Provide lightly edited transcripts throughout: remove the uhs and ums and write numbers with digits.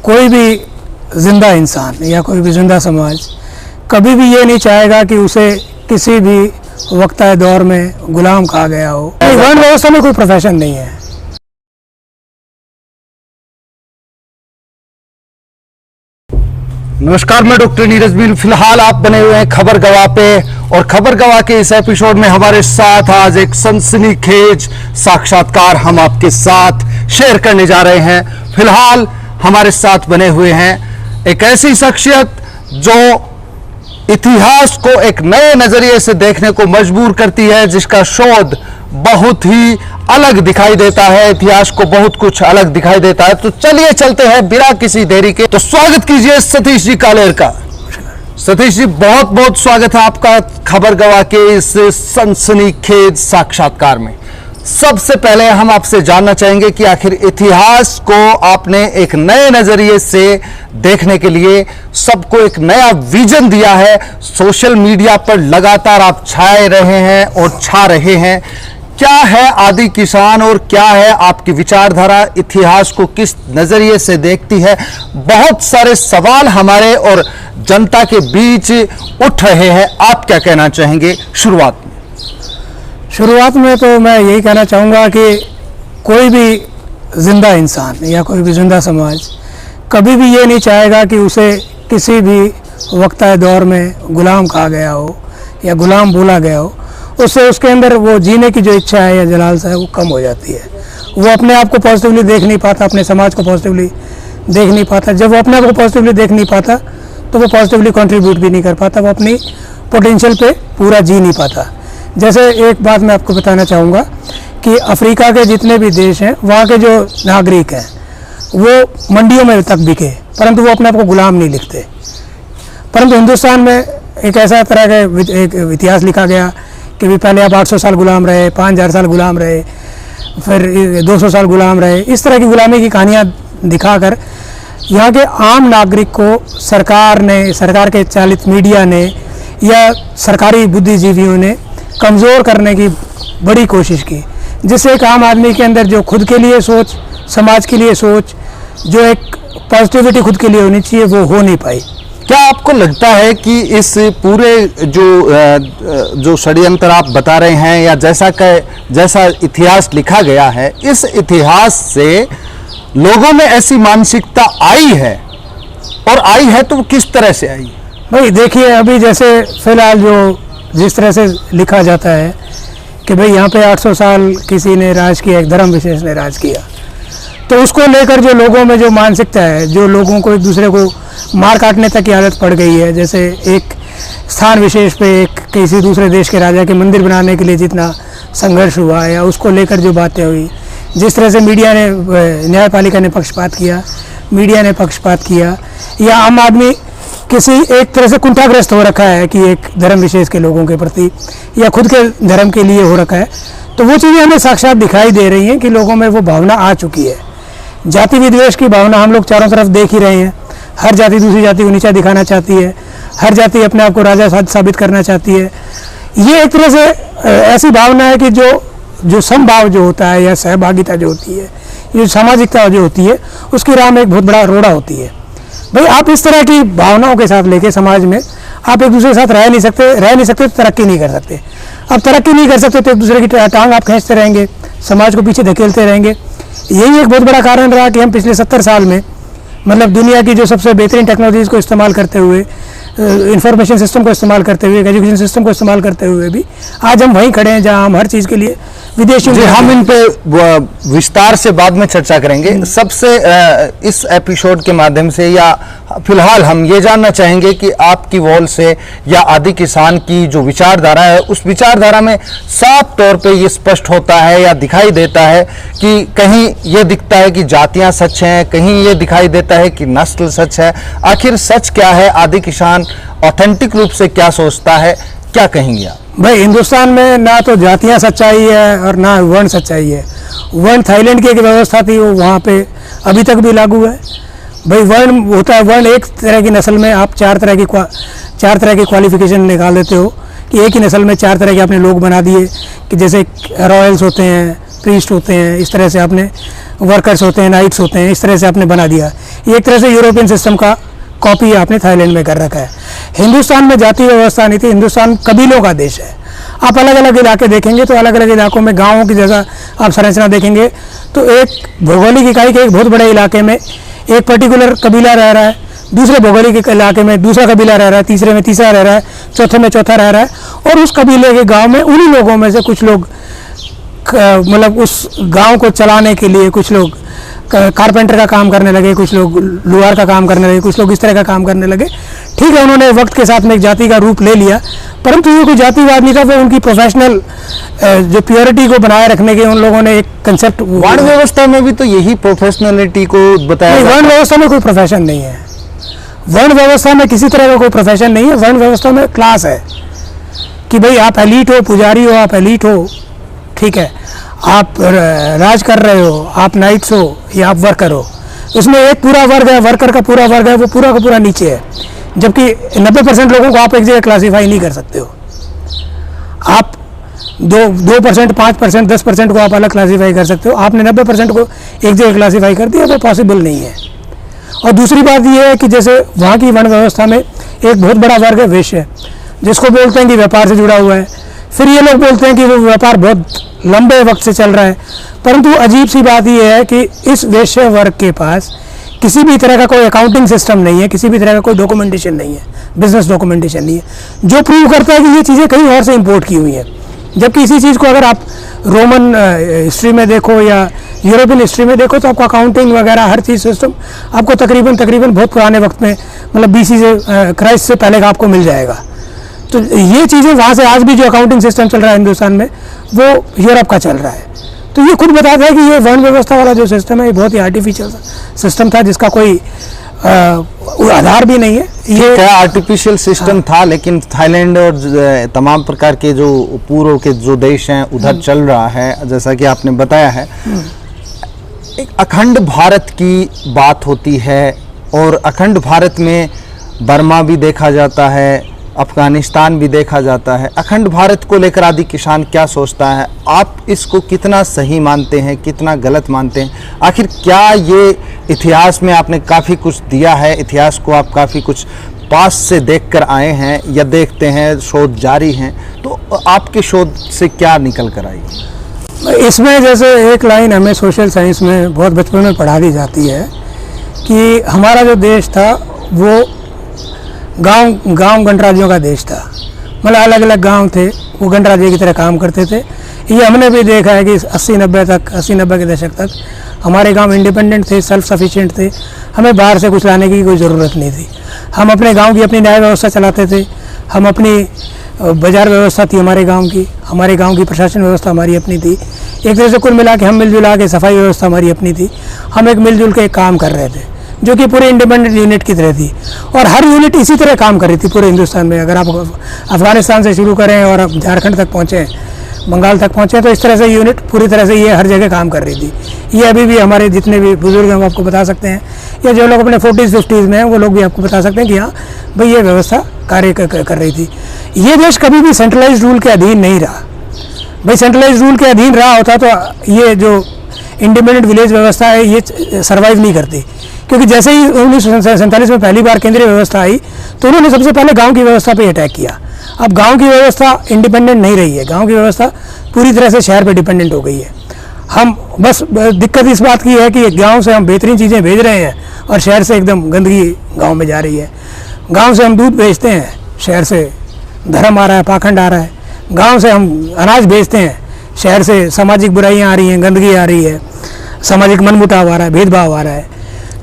कोई भी जिंदा इंसान या कोई भी जिंदा समाज कभी भी ये नहीं चाहेगा कि उसे किसी भी वक्ता दौर में गुलाम कहा गया हो। वर्ण व्यवस्था में कोई प्रोफेशन नहीं है। नमस्कार, मैं डॉक्टर नीरज बील। फिलहाल आप बने हुए हैं खबर गवाह पे, और खबर गवाह के इस एपिसोड में हमारे साथ आज एक सनसनीखेज साक्षात्कार हम आपके साथ शेयर करने जा रहे हैं। फिलहाल हमारे साथ बने हुए हैं एक ऐसी शख्सियत जो इतिहास को एक नए नजरिए से देखने को मजबूर करती है, जिसका शोध बहुत ही अलग दिखाई देता है, इतिहास को बहुत कुछ अलग दिखाई देता है। तो चलिए चलते हैं बिना किसी देरी के। तो स्वागत कीजिए सतीश जी कालेर का। सतीश जी, बहुत बहुत स्वागत है आपका खबर गवाह के इस सनसनीखेज साक्षात्कार में। सबसे पहले हम आपसे जानना चाहेंगे कि आखिर इतिहास को आपने एक नए नजरिए से देखने के लिए सबको एक नया विजन दिया है। सोशल मीडिया पर लगातार आप छाए रहे हैं और छा रहे हैं। क्या है आदि किसान और क्या है आपकी विचारधारा, इतिहास को किस नजरिए से देखती है? बहुत सारे सवाल हमारे और जनता के बीच उठ रहे हैं। आप क्या कहना चाहेंगे शुरुआत में तो मैं यही कहना चाहूँगा कि कोई भी जिंदा इंसान या कोई भी जिंदा समाज कभी भी ये नहीं चाहेगा कि उसे किसी भी वक्ता दौर में गुलाम कहा गया हो या गुलाम बोला गया हो। उससे उसके अंदर वो जीने की जो इच्छा है या जलालसा है वो कम हो जाती है। वो अपने आप को पॉजिटिवली देख नहीं पाता, अपने समाज को पॉजिटिवली देख नहीं पाता। जब वो अपने आप को पॉजिटिवली देख नहीं पाता तो वो पॉजिटिवली कंट्रीब्यूट भी नहीं कर पाता, वो अपनी पोटेंशियल पे पूरा जी नहीं पाता। जैसे एक बात मैं आपको बताना चाहूँगा कि अफ्रीका के जितने भी देश हैं, वहाँ के जो नागरिक हैं वो मंडियों में तक बिके, परंतु वो अपने आप को गुलाम नहीं लिखते। परंतु हिंदुस्तान में एक ऐसा तरह का एक इतिहास लिखा गया कि भी पहले आप 800 साल गुलाम रहे, 5000 साल गुलाम रहे, फिर 200 साल गुलाम रहे। इस तरह की गुलामी की कहानियाँ दिखाकर यहाँ के आम नागरिक को सरकार ने, सरकार के चालित मीडिया ने या सरकारी बुद्धिजीवियों ने कमज़ोर करने की बड़ी कोशिश की, जिससे एक आम आदमी के अंदर जो खुद के लिए सोच, समाज के लिए सोच, जो एक पॉजिटिविटी खुद के लिए होनी चाहिए, वो हो नहीं पाई। क्या आपको लगता है कि इस पूरे जो षड्यंत्र आप बता रहे हैं या जैसा इतिहास लिखा गया है, इस इतिहास से लोगों में ऐसी मानसिकता आई है, और आई है तो किस तरह से आई? भाई देखिए, अभी जैसे फिलहाल जो जिस तरह से लिखा जाता है कि भाई यहाँ पे 800 साल किसी ने राज किया, एक धर्म विशेष ने राज किया, तो उसको लेकर जो लोगों में जो मानसिकता है, जो लोगों को एक दूसरे को मार काटने तक की आदत पड़ गई है। जैसे एक स्थान विशेष पे एक किसी दूसरे देश के राजा के मंदिर बनाने के लिए जितना संघर्ष हुआ या उसको लेकर जो बातें हुई, जिस तरह से मीडिया ने, न्यायपालिका ने पक्षपात किया, मीडिया ने पक्षपात किया, या आम आदमी किसी एक तरह से कुंठाग्रस्त हो रखा है कि एक धर्म विशेष के लोगों के प्रति या खुद के धर्म के लिए हो रखा है, तो वो चीज़ें हमें साक्षात दिखाई दे रही हैं कि लोगों में वो भावना आ चुकी है। जाति विद्वेष की भावना हम लोग चारों तरफ देख ही रहे हैं। हर जाति दूसरी जाति को नीचा दिखाना चाहती है, हर जाति अपने आप को राजा साबित करना चाहती है। ये एक तरह से ऐसी भावना है कि जो समभाव जो होता है या सहभागिता जो होती है, ये सामाजिकता जो होती है, उसकी राह में एक बहुत बड़ा रोड़ा होती है। भाई आप इस तरह की भावनाओं के साथ लेके समाज में आप एक दूसरे के साथ रह नहीं सकते तो तरक्की नहीं कर सकते। अब तरक्की नहीं कर सकते तो एक दूसरे की टांग आप खींचते रहेंगे, समाज को पीछे धकेलते रहेंगे। यही एक बहुत बड़ा कारण रहा कि हम पिछले 70 साल में, मतलब दुनिया की जो सबसे बेहतरीन टेक्नोलॉजीज़ को इस्तेमाल करते हुए, इंफॉर्मेशन सिस्टम को इस्तेमाल करते हुए, एजुकेशन सिस्टम को इस्तेमाल करते हुए भी आज हम वहीं खड़े हैं जहां हम हर चीज़ के लिए विदेशियों से, हम इन पे विस्तार से बाद में चर्चा करेंगे। सबसे इस एपिसोड के माध्यम से या फिलहाल हम ये जानना चाहेंगे कि आपकी वॉल से या आदि किसान की जो विचारधारा है, उस विचारधारा में साफ तौर पे ये स्पष्ट होता है या दिखाई देता है कि कहीं ये दिखता है कि जातियां सच हैं, कहीं ये दिखाई देता है कि नस्ल सच है। आखिर सच क्या है? आदि किसान ऑथेंटिक रूप से क्या सोचता है? क्या कहेंगे आप? भाई हिंदुस्तान में ना तो जातियां सच्चाई है और ना वर्ण सच्चाई है। वर्ण थाईलैंड की एक व्यवस्था थी, वो वहाँ पे अभी तक भी लागू है। भाई वर्ण होता है, वर्ण एक तरह की नस्ल में आप चार तरह की क्वालिफिकेशन निकाल देते हो कि एक ही नस्ल में 4 तरह के आपने लोग बना दिए कि जैसे रॉयल्स होते हैं, प्रीस्ट होते हैं, इस तरह से आपने वर्कर्स होते हैं, नाइट्स होते हैं, इस तरह से आपने बना दिया। ये एक तरह से यूरोपियन सिस्टम का कॉपी आपने थाईलैंड में कर रखा है। हिंदुस्तान में जाति व्यवस्था नहीं थी, हिंदुस्तान कबीलों का देश है। आप अलग अलग इलाके देखेंगे तो अलग अलग इलाकों में गाँवों की जगह आप संरचना देखेंगे तो एक भौगोलिक इकाई के एक बहुत बड़े इलाके में एक पर्टिकुलर कबीला रह रहा है, दूसरे भौगोलिक इलाके में दूसरा कबीला रह रहा है, तीसरे में तीसरा रह रहा है, चौथे में चौथा रह रहा है, और उस कबीले के गांव में उन्हीं लोगों में से कुछ लोग मतलब उस गांव को चलाने के लिए कुछ लोग कारपेंटर का काम करने लगे, कुछ लोग लोहार का काम करने लगे, कुछ लोग इस तरह का काम करने लगे। ठीक है, उन्होंने वक्त के साथ में एक जाति का रूप ले लिया, परंतु ये कोई जातिवाद नहीं था, वो उनकी प्रोफेशनल जो प्योरिटी को बनाए रखने के उन लोगों ने एक कंसेप्ट। वर्ण व्यवस्था में भी तो यही प्रोफेशनलिटी को बताया। वर्ण व्यवस्था में कोई प्रोफेशन नहीं है, वर्ण व्यवस्था में किसी तरह का कोई प्रोफेशन नहीं है। वर्ण व्यवस्था में क्लास है कि भाई आप एलीट हो, पुजारी हो, आप एलीट हो, ठीक है, आप राज कर रहे हो, आप नाइट्स हो या आप वर्कर हो। उसमें एक पूरा वर्ग है, वर्कर का पूरा वर्ग है, वो पूरा का पूरा नीचे है, जबकि 90% लोगों को आप एक जगह क्लासीफाई नहीं कर सकते हो। आप 2%, 5%, 10% को आप अलग क्लासीफाई कर सकते हो, आपने 90% को एक जगह क्लासीफाई कर दिया, वो पॉसिबल नहीं है। और दूसरी बात ये है कि जैसे वहाँ की वर्ण व्यवस्था में एक बहुत बड़ा वर्ग है वैश्य, जिसको बोलते हैं कि व्यापार से जुड़ा हुआ है। फिर ये लोग बोलते हैं कि वो व्यापार बहुत लंबे वक्त से चल रहा है, परंतु अजीब सी बात ये है कि इस वैश्य वर्ग के पास किसी भी तरह का कोई अकाउंटिंग सिस्टम नहीं है, किसी भी तरह का कोई डॉक्यूमेंटेशन नहीं है, बिजनेस डॉक्यूमेंटेशन नहीं है, जो प्रूव करता है कि ये चीज़ें कहीं और से इंपोर्ट की हुई हैं। जबकि इसी चीज़ को अगर आप रोमन हिस्ट्री में देखो या यूरोपियन हिस्ट्री में देखो तो आपको अकाउंटिंग वगैरह हर चीज़ सिस्टम आपको तकरीबन बहुत पुराने वक्त में, मतलब BC से क्राइस्ट से पहले का आपको मिल जाएगा। तो ये चीज़ें वहाँ से आज भी जो अकाउंटिंग सिस्टम चल रहा है हिंदुस्तान में वो यूरोप का चल रहा है। तो ये खुद बताता है कि ये वर्ण व्यवस्था वाला जो सिस्टम है ये बहुत ही आर्टिफिशियल सिस्टम था, जिसका कोई आधार भी नहीं है। ये क्या आर्टिफिशियल सिस्टम था, लेकिन थाईलैंड और तमाम प्रकार के जो पूर्व के जो देश हैं उधर चल रहा है, जैसा कि आपने बताया है। एक अखंड भारत की बात होती है और अखंड भारत में बर्मा भी देखा जाता है, अफगानिस्तान भी देखा जाता है। अखंड भारत को लेकर आदि किसान क्या सोचता है? आप इसको कितना सही मानते हैं, कितना गलत मानते हैं? आखिर क्या ये इतिहास में आपने काफ़ी कुछ दिया है, इतिहास को आप काफ़ी कुछ पास से देखकर आए हैं या देखते हैं, शोध जारी हैं, तो आपके शोध से क्या निकल कर आई? इसमें जैसे एक लाइन हमें सोशल साइंस में बहुत बचपन में पढ़ा दी जाती है कि हमारा जो देश था वो गांव गणराज्यों का देश था। मतलब अलग अलग गांव थे, वो गणराज्य की तरह काम करते थे। ये हमने भी देखा है कि 80-90 के दशक तक हमारे गांव इंडिपेंडेंट थे, सेल्फ सफिशिएंट थे, हमें बाहर से कुछ लाने की कोई ज़रूरत नहीं थी। हम अपने गांव की अपनी न्याय व्यवस्था चलाते थे, हम अपनी बाजार व्यवस्था थी हमारे गांव की प्रशासन व्यवस्था हमारी अपनी थी। एक तरह से कुल मिला के हम मिलजुला के सफाई व्यवस्था हमारी अपनी थी। हम एक मिलजुल के एक काम कर रहे थे जो कि पूरे इंडिपेंडेंट यूनिट की तरह थी, और हर यूनिट इसी तरह काम कर रही थी पूरे हिंदुस्तान में। अगर आप अफगानिस्तान से शुरू करें और आप झारखंड तक पहुँचें, बंगाल तक पहुँचे, तो इस तरह से यूनिट पूरी तरह से ये हर जगह काम कर रही थी। ये अभी भी हमारे जितने भी बुजुर्ग हैं वो आपको बता सकते हैं, या जो लोग अपने 40s-50s में हैं वो लोग भी आपको बता सकते हैं कि हाँ भाई ये व्यवस्था कार्य कर रही थी। ये देश कभी भी सेंट्रलाइज रूल के अधीन नहीं रहा। भाई सेंट्रलाइज रूल के अधीन रहा होता तो ये जो इंडिपेंडेंट विलेज व्यवस्था है ये सर्वाइव नहीं करती, क्योंकि जैसे ही 1947 में पहली बार केंद्रीय व्यवस्था आई तो उन्होंने सबसे पहले गांव की व्यवस्था पे अटैक किया। अब गांव की व्यवस्था इंडिपेंडेंट नहीं रही है, गांव की व्यवस्था पूरी तरह से शहर पे डिपेंडेंट हो गई है। हम बस दिक्कत इस बात की है कि गांव से हम बेहतरीन चीज़ें भेज रहे हैं और शहर से एकदम गंदगी गांव में जा रही है। गांव से हम दूध भेजते हैं, शहर से धर्म आ रहा है, पाखंड आ रहा है। गांव से हम अनाज भेजते हैं, शहर से सामाजिक बुराइयां आ रही हैं, गंदगी आ रही है, सामाजिक मनमुटाव आ रहा है, भेदभाव आ रहा है।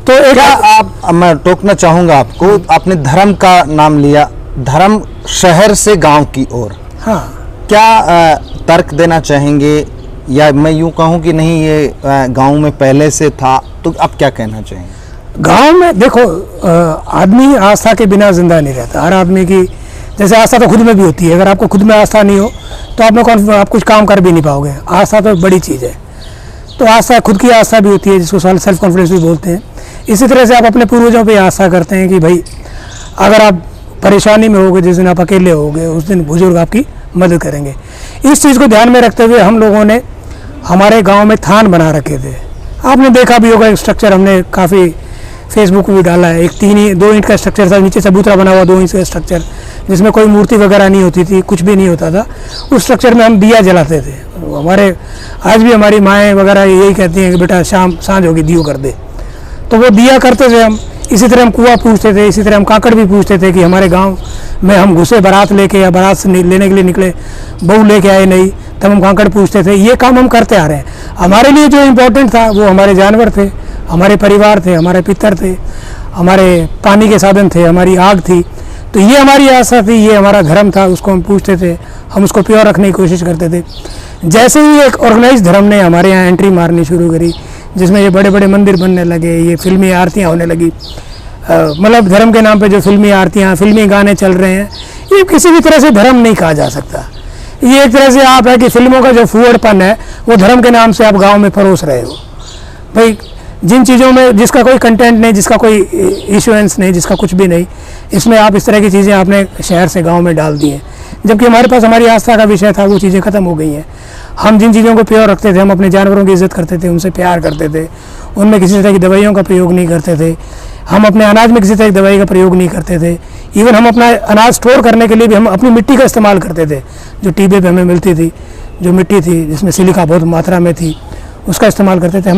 तो एक मैं टोकना चाहूँगा आपको, आपने धर्म का नाम लिया, धर्म शहर से गांव की ओर, हाँ, क्या तर्क देना चाहेंगे? या मैं यूँ कहूँ कि नहीं ये गांव में पहले से था, तो आप क्या कहना चाहेंगे? गांव में देखो आदमी आस्था के बिना जिंदा नहीं रहता। हर आदमी की जैसे आस्था तो खुद में भी होती है, अगर आपको खुद में आस्था नहीं हो तो आप कुछ काम कर भी नहीं पाओगे। आस्था तो बड़ी चीज़ है, तो आस्था खुद की आस्था भी होती है जिसको सेल्फ कॉन्फिडेंस भी बोलते हैं। इसी तरह से आप अपने पूर्वजों पे आस्था करते हैं कि भाई अगर आप परेशानी में होगे, जिस दिन आप अकेले होगे उस दिन बुजुर्ग आपकी मदद करेंगे। इस चीज़ को ध्यान में रखते हुए हम लोगों ने हमारे गांव में थान बना रखे थे। आपने देखा भी होगा, एक स्ट्रक्चर हमने काफ़ी फेसबुक पे भी डाला है। एक 2 ईंट का स्ट्रक्चर था, नीचे चबूतरा बना हुआ 2 इंच का स्ट्रक्चर, जिसमें कोई मूर्ति वगैरह नहीं होती थी, कुछ भी नहीं होता था। उस स्ट्रक्चर में हम दिया जलाते थे। हमारे आज भी हमारी माएँ वगैरह यही कहती हैं कि बेटा शाम सांझ होगी दियो कर दे, तो वो दिया करते थे हम। इसी तरह हम कुआं पूछते थे, इसी तरह हम काकड़ भी पूछते थे कि हमारे गांव में हम घुसे बारात लेके या बारात से लेने के लिए निकले, बहू लेके आए नहीं, तब हम काकड़ पूछते थे। ये काम हम करते आ रहे हैं। हमारे लिए जो इम्पोर्टेंट था वो हमारे जानवर थे, हमारे परिवार थे, हमारे पितर थे, हमारे पानी के साधन थे, हमारी आग थी। तो ये हमारी आस्था थी, ये हमारा धर्म था, उसको हम पूछते थे, हम उसको प्योर रखने की कोशिश करते थे। जैसे ही एक ऑर्गेनाइज धर्म ने हमारे यहाँ एंट्री मारनी शुरू करी, जिसमें ये बड़े बड़े मंदिर बनने लगे, ये फिल्मी आरतियाँ होने लगी, मतलब धर्म के नाम पे जो फिल्मी आरतियाँ, फिल्मी गाने चल रहे हैं, ये किसी भी तरह से धर्म नहीं कहा जा सकता। ये एक तरह से आप है कि फिल्मों का जो फूहड़पन है वो धर्म के नाम से आप गांव में परोस रहे हो। भाई जिन चीज़ों में जिसका कोई कंटेंट नहीं, जिसका कोई इशुएंस नहीं, जिसका कुछ भी नहीं, इसमें आप इस तरह की चीज़ें आपने शहर से गाँव में डाल दी हैं। जबकि हमारे पास हमारी आस्था का विषय था, वो चीज़ें ख़त्म हो गई हैं। हम जिन चीज़ों को प्योर रखते थे, हम अपने जानवरों की इज्जत करते थे, उनसे प्यार करते थे, उनमें किसी तरह की दवाइयों का प्रयोग नहीं करते थे, हम अपने अनाज में किसी तरह की दवाई का प्रयोग नहीं करते थे। इवन हम अपना अनाज स्टोर करने के लिए भी हम अपनी मिट्टी का इस्तेमाल करते थे, जो टीबे पे हमें मिलती थी, जो मिट्टी थी जिसमें सिलिका बहुत मात्रा में थी, उसका इस्तेमाल करते थे।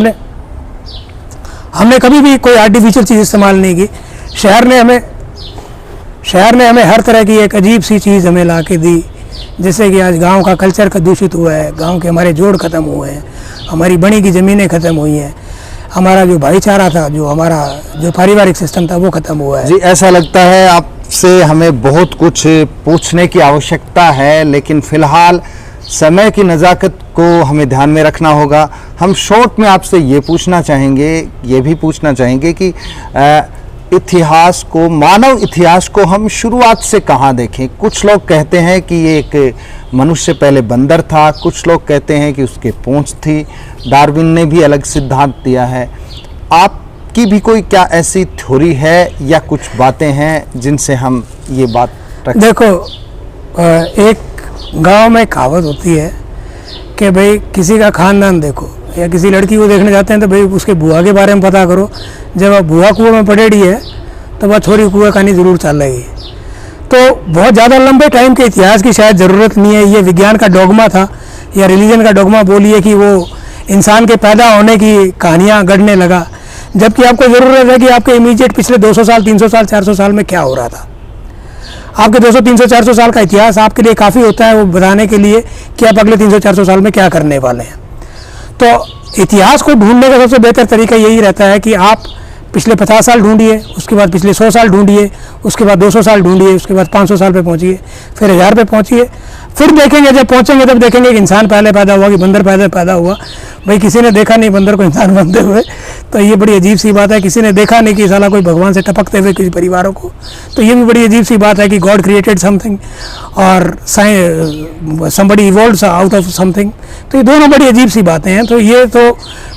हमने कभी भी कोई आर्टिफिशियल चीज़ इस्तेमाल नहीं की। शहर ने हमें हर तरह की एक अजीब सी चीज़ हमें ला के दी, जिससे कि आज गांव का कल्चर का दूषित हुआ है, गांव के हमारे जोड़ ख़त्म हुए हैं, हमारी बनी की ज़मीनें ख़त्म हुई हैं, हमारा जो भाईचारा था, जो हमारा जो पारिवारिक सिस्टम था, वो ख़त्म हुआ है। जी, ऐसा लगता है आपसे हमें बहुत कुछ पूछने की आवश्यकता है, लेकिन फ़िलहाल समय की नज़ाकत को हमें ध्यान में रखना होगा। हम शॉर्ट में आपसे ये पूछना चाहेंगे, ये भी पूछना चाहेंगे कि इतिहास को, मानव इतिहास को हम शुरुआत से कहाँ देखें। कुछ लोग कहते हैं कि ये एक मनुष्य पहले बंदर था, कुछ लोग कहते हैं कि उसके पूंछ थी, डार्विन ने भी अलग सिद्धांत दिया है। आपकी भी कोई क्या ऐसी थ्योरी है या कुछ बातें हैं जिनसे हम ये बात रखें? देखो, एक गांव में कहावत होती है कि भाई किसी का खानदान देखो, या किसी लड़की को देखने जाते हैं तो भाई उसके बुआ के बारे में पता करो। जब वह बुआ कुएं में पड़ेड़ी है तो वह छोरी कुएं कहानी ज़रूर चल रही है। तो बहुत ज़्यादा लंबे टाइम के इतिहास की शायद ज़रूरत नहीं है। ये विज्ञान का डॉगमा था या रिलीजन का डॉगमा बोलिए कि वो इंसान के पैदा होने की कहानियाँ गढ़ने लगा, जबकि आपको ज़रूरत है कि आपके इमीडिएट पिछले 200 साल, 300 साल, 400 साल में क्या हो रहा था। आपके 200, 300, 400 साल का इतिहास आपके लिए काफ़ी होता है वो बताने के लिए कि आप अगले 300, 400 साल में क्या करने वाले हैं। तो इतिहास को ढूंढने का सबसे बेहतर तरीका यही रहता है कि आप पिछले 50 साल ढूंढिए, उसके बाद पिछले 100 साल ढूंढिए, उसके बाद 200 साल ढूंढिए, उसके बाद 500 साल पे पहुंचिए, फिर 1000 पे पहुंचिए। फिर देखेंगे, जब पहुंचेंगे तब देखेंगे कि इंसान पहले पैदा हुआ कि बंदर पहले पैदा हुआ। भाई किसी ने देखा नहीं बंदर को इंसान बनते हुए, तो ये बड़ी अजीब सी बात है। किसी ने देखा नहीं कि साला कोई भगवान से टपकते हुए किसी परिवारों को, तो ये भी बड़ी अजीब सी बात है कि गॉड क्रिएटेड समथिंग और somebody evolved out of something. तो ये दोनों बड़ी अजीब सी बातें हैं। तो ये तो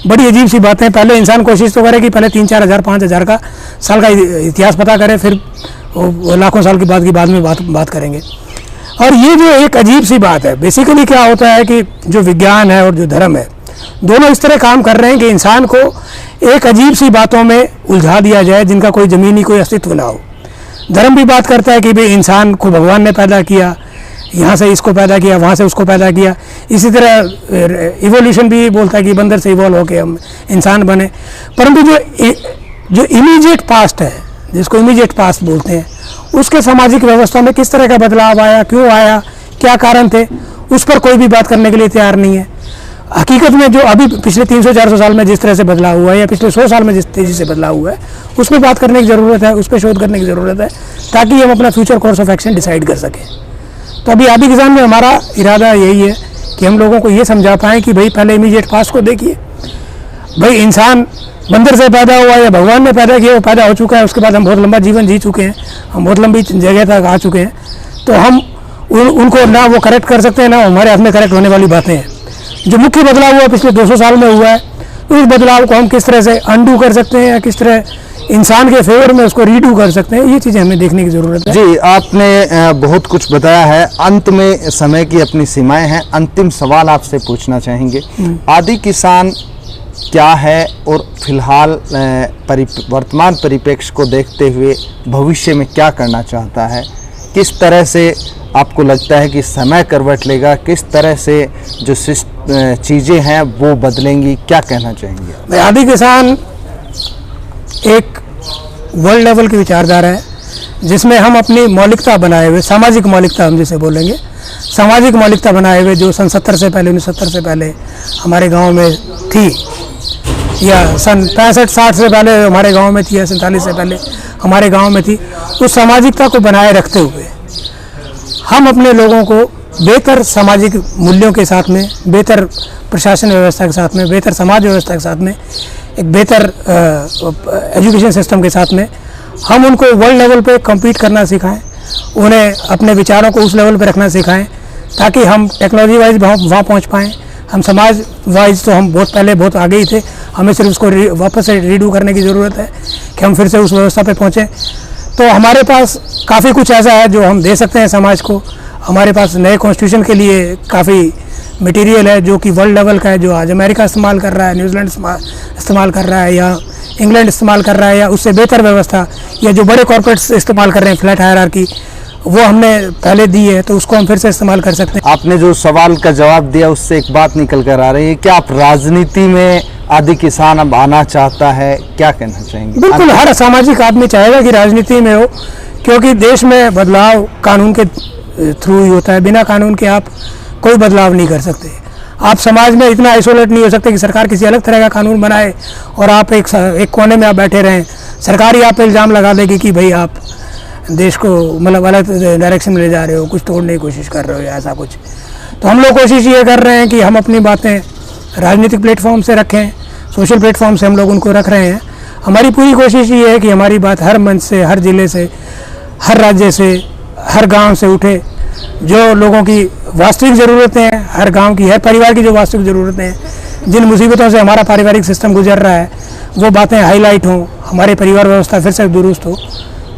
बड़ी अजीब सी बातें हैं। पहले इंसान कोशिश तो करे कि पहले 3-4 हज़ार 5,000 का साल का इतिहास पता करे, फिर लाखों साल के बाद की बाद में बात करेंगे। और ये जो एक अजीब सी बात है, बेसिकली क्या होता है कि जो विज्ञान है और जो धर्म है, दोनों इस तरह काम कर रहे हैं कि इंसान को एक अजीब सी बातों में उलझा दिया जाए जिनका कोई ज़मीनी कोई अस्तित्व ना हो। धर्म भी बात करता है कि भाई इंसान को भगवान ने पैदा किया, यहाँ से इसको पैदा किया, वहाँ से उसको पैदा किया। इसी तरह इवोल्यूशन भी बोलता है कि बंदर से इवॉल्व होकर हम इंसान बने। परंतु जो इमीडिएट पास्ट है, जिसको इमीडिएट पास्ट बोलते हैं, उसके सामाजिक व्यवस्था में किस तरह का बदलाव आया, क्यों आया, क्या कारण थे, उस पर कोई भी बात करने के लिए तैयार नहीं है। हकीकत में जो अभी पिछले 300-400 साल में जिस तरह से बदलाव हुआ है या पिछले 100 साल में जिस तेज़ी से बदलाव हुआ है, उस पर बात करने की ज़रूरत है, उस पर शोध करने की ज़रूरत है, ताकि हम अपना future course of action decide कर सकें। तो अभी आदि किसान में हमारा इरादा यही है कि हम लोगों को ये समझा पाएँ कि भाई पहले इमीडिएट पास्ट को देखिए। भाई इंसान बंदर से पैदा हुआ या भगवान ने पैदा किया, वो पैदा हो चुका है, उसके बाद हम बहुत लंबा जीवन जी चुके हैं, हम बहुत लंबी जगह तक आ चुके हैं। तो हम उनको ना वो करेक्ट कर सकते हैं, ना हमारे हाथ में करेक्ट होने वाली बातें हैं। जो मुख्य बदलाव हुआ पिछले 200 साल में हुआ है, उस बदलाव को हम किस तरह से अनडू कर सकते हैं या किस तरह इंसान के फेवर में उसको रीडू कर सकते हैं, ये चीज़ें हमें देखने की ज़रूरत है। जी, आपने बहुत कुछ बताया है। अंत में समय की अपनी सीमाएं हैं, अंतिम सवाल आपसे पूछना चाहेंगे। आदि किसान क्या है और फिलहाल वर्तमान परिप्रेक्ष्य को देखते हुए भविष्य में क्या करना चाहता है, किस तरह से आपको लगता है कि समय करवट लेगा, किस तरह से जो चीज़ें हैं वो बदलेंगी, क्या कहना चाहेंगे? मैं आदि किसान एक वर्ल्ड लेवल की विचारधारा है जिसमें हम अपनी मौलिकता बनाए हुए, सामाजिक मौलिकता हम जिसे बोलेंगे, सामाजिक मौलिकता बनाए हुए जो सन 70 से पहले 1970 से पहले हमारे गांव में थी, या सन 65-60 से पहले हमारे गांव में थी, या 47 से पहले हमारे गांव में थी, उस सामाजिकता को बनाए रखते हुए हम अपने लोगों को बेहतर सामाजिक मूल्यों के साथ में, बेहतर प्रशासन व्यवस्था के साथ में, बेहतर समाज व्यवस्था के साथ में, एक बेहतर एजुकेशन सिस्टम के साथ में हम उनको वर्ल्ड लेवल पे कम्पीट करना सिखाएं, उन्हें अपने विचारों को उस लेवल पे रखना सिखाएं ताकि हम टेक्नोलॉजी वाइज वहाँ पहुँच पाएँ। हम समाज वाइज तो हम बहुत पहले बहुत आगे ही थे, हमें सिर्फ उसको वापस से रीडू करने की ज़रूरत है कि हम फिर से उस व्यवस्था पे पहुँचें। तो हमारे पास काफ़ी कुछ ऐसा है जो हम दे सकते हैं समाज को। हमारे पास नए कॉन्स्टिट्यूशन के लिए काफ़ी मटेरियल है जो कि वर्ल्ड लेवल का है, जो आज अमेरिका इस्तेमाल कर रहा है, न्यूजीलैंड इस्तेमाल कर रहा है, या इंग्लैंड इस्तेमाल कर रहा है, या उससे बेहतर व्यवस्था, या जो बड़े कॉर्पोरेट्स इस्तेमाल कर रहे हैं फ्लैट हायरार्की, वो हमने पहले दी है, तो उसको हम फिर से इस्तेमाल कर सकते हैं। आपने जो सवाल का जवाब दिया उससे एक बात निकल कर आ रही है, क्या आप राजनीति में आदि किसान अब आना चाहता है, क्या कहना चाहेंगे? बिल्कुल, हर सामाजिक आदमी चाहेगा कि राजनीति में हो, क्योंकि देश में बदलाव कानून के थ्रू ही होता है। बिना कानून के आप कोई बदलाव नहीं कर सकते। आप समाज में इतना आइसोलेट नहीं हो सकते कि सरकार किसी अलग तरह का कानून बनाए और आप एक कोने में आप बैठे रहें। सरकार ही आप पे इल्ज़ाम लगा देगी कि भाई आप देश को मतलब अलग डायरेक्शन में ले जा रहे हो, कुछ तोड़ने की कोशिश कर रहे हो, या ऐसा कुछ। तो हम लोग कोशिश ये कर रहे हैं कि हम अपनी बातें राजनीतिक प्लेटफॉर्म से रखें, सोशल प्लेटफॉर्म से हम लोग उनको रख रहे हैं। हमारी पूरी कोशिश ये है कि हमारी बात हर मंच से, हर ज़िले से, हर राज्य से, हर गांव से उठे। जो लोगों की वास्तविक ज़रूरतें हैं, हर गांव की, हर परिवार की जो वास्तविक ज़रूरतें हैं, जिन मुसीबतों से हमारा पारिवारिक सिस्टम गुजर रहा है, वो बातें हाईलाइट हों, हमारे परिवार व्यवस्था फिर से दुरुस्त हो,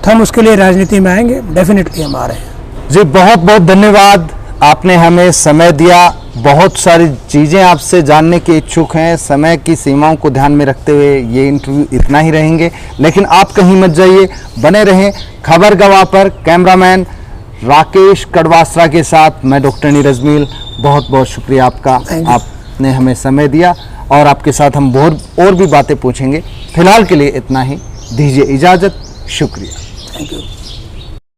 तो हम उसके लिए राजनीति में आएंगे। डेफिनेटली हम आ रहे हैं। जी, बहुत बहुत धन्यवाद, आपने हमें समय दिया। बहुत सारी चीज़ें आपसे जानने के इच्छुक हैं। समय की सीमाओं को ध्यान में रखते हुए ये इंटरव्यू इतना ही रहेंगे, लेकिन आप कहीं मत जाइए, बने रहें खबर गवाह पर। कैमरामैन राकेश कड़वासरा के साथ मैं डॉक्टर नीरज मील। बहुत बहुत शुक्रिया आपका, आपने हमें समय दिया और आपके साथ हम बहुत और भी बातें पूछेंगे। फिलहाल के लिए इतना ही, दीजिए इजाज़त। शुक्रिया। Thank you.